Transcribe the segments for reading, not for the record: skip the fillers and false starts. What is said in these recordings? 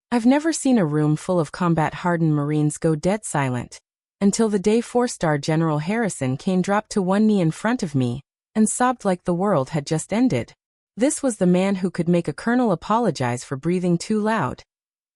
I've never seen a room full of combat-hardened Marines go dead silent, until the day 4-star General Harrison Kane dropped to one knee in front of me and sobbed like the world had just ended. This was the man who could make a colonel apologize for breathing too loud.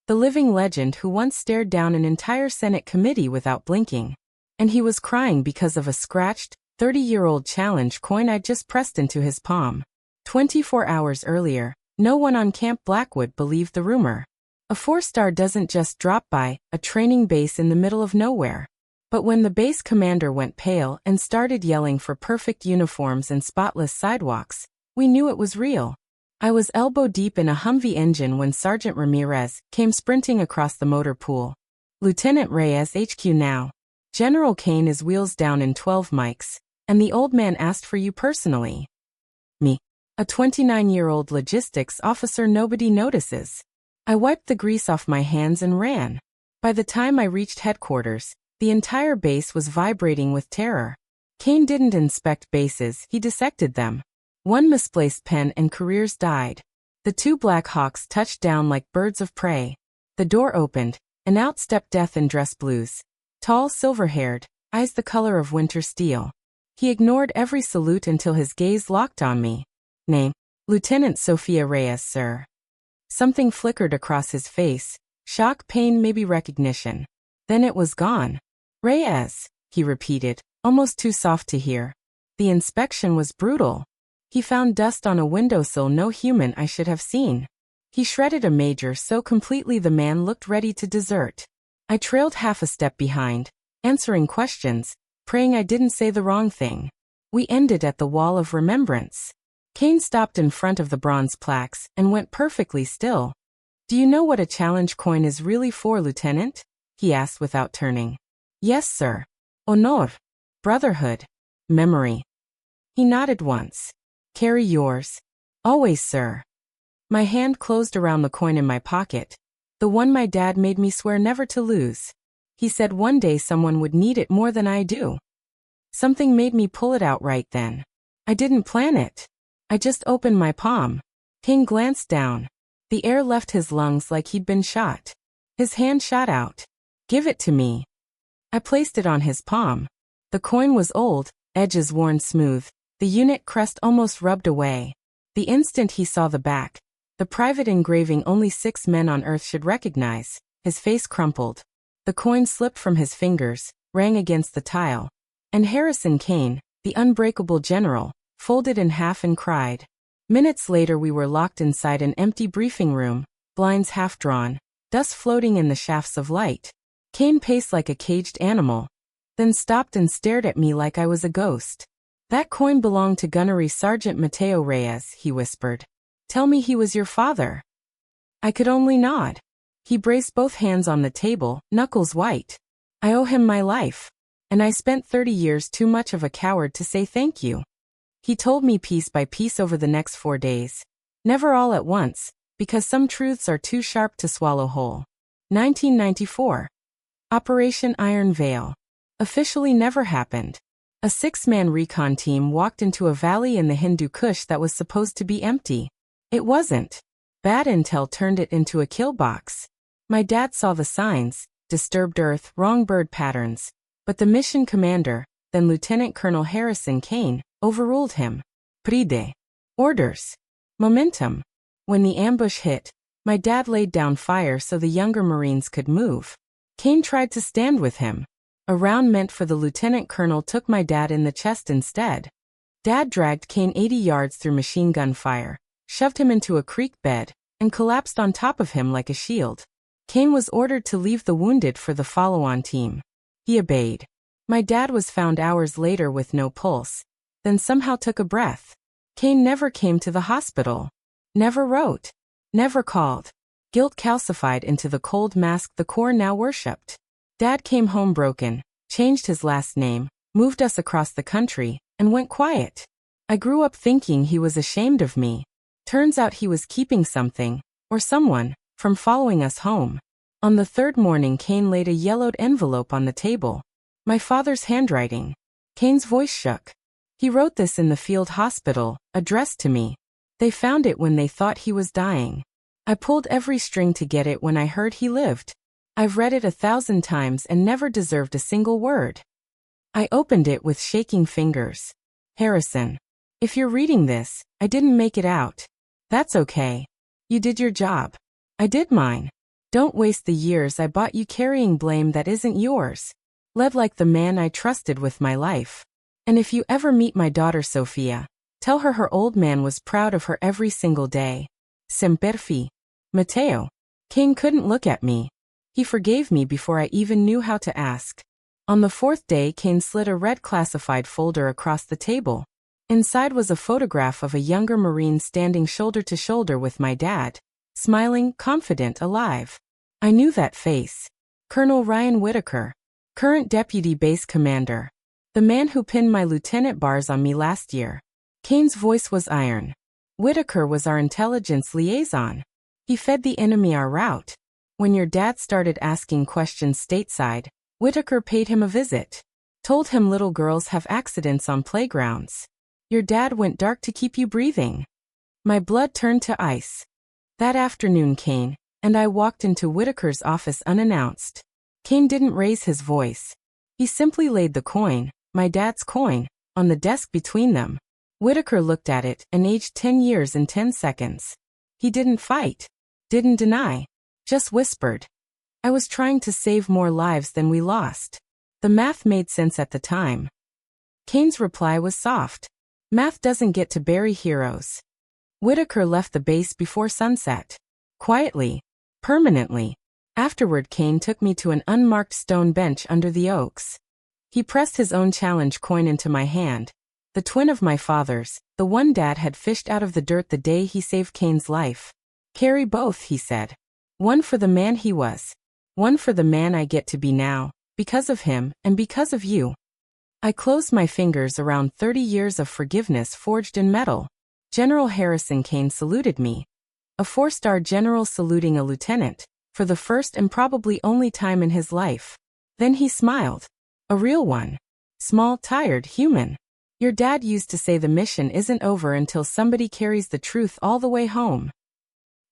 The living legend who once stared down an entire Senate committee without blinking. And he was crying because of a scratched, 30-year-old challenge coin I'd just pressed into his palm. 24 hours earlier, no one on Camp Blackwood believed the rumor. A 4-star doesn't just drop by a training base in the middle of nowhere. But when the base commander went pale and started yelling for perfect uniforms and spotless sidewalks, we knew it was real. I was elbow-deep in a Humvee engine when Sergeant Ramirez came sprinting across the motor pool. "Lieutenant Reyes, HQ now. General Kane is wheels down in 12 mics, and the old man asked for you personally." Me. A 29-year-old logistics officer nobody notices. I wiped the grease off my hands and ran. By the time I reached headquarters, the entire base was vibrating with terror. Kane didn't inspect bases, he dissected them. One misplaced pen and careers died. The 2 Black Hawks touched down like birds of prey. The door opened, and out stepped Death in dress blues. Tall, silver-haired, eyes the color of winter steel. He ignored every salute until his gaze locked on me. "Name? Lieutenant Sophia Reyes, sir." Something flickered across his face. Shock, pain, maybe recognition. Then it was gone. "Reyes," he repeated, almost too soft to hear. The inspection was brutal. He found dust on a windowsill no human I should have seen. He shredded a major so completely the man looked ready to desert. I trailed half a step behind, answering questions, praying I didn't say the wrong thing. We ended at the Wall of Remembrance. Kane stopped in front of the bronze plaques and went perfectly still. "Do you know what a challenge coin is really for, Lieutenant?" he asked without turning. "Yes, sir. Honor. Brotherhood. Memory." He nodded once. "Carry yours." "Always, sir." My hand closed around the coin in my pocket, the one my dad made me swear never to lose. He said one day someone would need it more than I do. Something made me pull it out right then. I didn't plan it. I just opened my palm. King glanced down. The air left his lungs like he'd been shot. His hand shot out. "Give it to me." I placed it on his palm. The coin was old, edges worn smooth, the unit crest almost rubbed away. The instant he saw the back, the private engraving only 6 men on Earth should recognize, his face crumpled. The coin slipped from his fingers, rang against the tile. And Harrison Kane, the unbreakable general, folded in half and cried. Minutes later we were locked inside an empty briefing room, blinds half drawn, dust floating in the shafts of light. Kane paced like a caged animal, then stopped and stared at me like I was a ghost. "That coin belonged to Gunnery Sergeant Mateo Reyes," he whispered. "Tell me he was your father." I could only nod. He braced both hands on the table, knuckles white. "I owe him my life. And I spent 30 years too much of a coward to say thank you." He told me piece by piece over the next 4 days. Never all at once, because some truths are too sharp to swallow whole. 1994. Operation Iron Veil. Officially never happened. A 6-man recon team walked into a valley in the Hindu Kush that was supposed to be empty. It wasn't. Bad intel turned it into a kill box. My dad saw the signs, disturbed earth, wrong bird patterns. But the mission commander, then Lieutenant Colonel Harrison Kane, overruled him. Pride. Orders. Momentum. When the ambush hit, my dad laid down fire so the younger Marines could move. Kane tried to stand with him. A round meant for the lieutenant colonel took my dad in the chest instead. Dad dragged Kane 80 yards through machine gun fire, shoved him into a creek bed, and collapsed on top of him like a shield. Kane was ordered to leave the wounded for the follow-on team. He obeyed. My dad was found hours later with no pulse, then somehow took a breath. Kane never came to the hospital. Never wrote. Never called. Guilt calcified into the cold mask the Corps now worshipped. Dad came home broken, changed his last name, moved us across the country, and went quiet. I grew up thinking he was ashamed of me. Turns out he was keeping something, or someone, from following us home. On the 3rd morning Kane laid a yellowed envelope on the table. My father's handwriting. Kane's voice shook. He wrote this in the field hospital, addressed to me. They found it when they thought he was dying. I pulled every string to get it when I heard he lived. I've read it 1,000 times and never deserved a single word. I opened it with shaking fingers. Harrison, if you're reading this, I didn't make it out. That's okay. You did your job. I did mine. Don't waste the years I bought you carrying blame that isn't yours. Led like the man I trusted with my life. And if you ever meet my daughter Sophia, tell her her old man was proud of her every single day. Semper Fi. Mateo. Cain couldn't look at me. He forgave me before I even knew how to ask. On the fourth day, Cain slid a red classified folder across the table. Inside was a photograph of a younger Marine standing shoulder to shoulder with my dad, smiling, confident, alive. I knew that face. Colonel Ryan Whitaker, current Deputy Base Commander. The man who pinned my lieutenant bars on me last year. Cain's voice was iron. Whitaker was our intelligence liaison. He fed the enemy our route. When your dad started asking questions stateside, Whitaker paid him a visit. Told him little girls have accidents on playgrounds. Your dad went dark to keep you breathing. My blood turned to ice. That afternoon, Cain and I walked into Whitaker's office unannounced. Cain didn't raise his voice. He simply laid the coin, my dad's coin, on the desk between them. Whitaker looked at it and aged 10 years in 10 seconds. He didn't fight. Didn't deny. Just whispered. I was trying to save more lives than we lost. The math made sense at the time. Cain's reply was soft. Math doesn't get to bury heroes. Whitaker left the base before sunset. Quietly. Permanently. Afterward, Cain took me to an unmarked stone bench under the oaks. He pressed his own challenge coin into my hand. The twin of my father's, the one Dad had fished out of the dirt the day he saved Cain's life. Carry both, he said. One for the man he was. One for the man I get to be now, because of him and because of you. I closed my fingers around 30 years of forgiveness forged in metal. General Harrison. Cain saluted me. A 4-star general saluting a lieutenant, for the first and probably only time in his life. Then he smiled. A real one. Small, tired, human. Your dad used to say the mission isn't over until somebody carries the truth all the way home.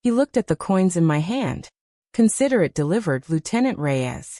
He looked at the coins in my hand. Consider it delivered, Lieutenant Reyes.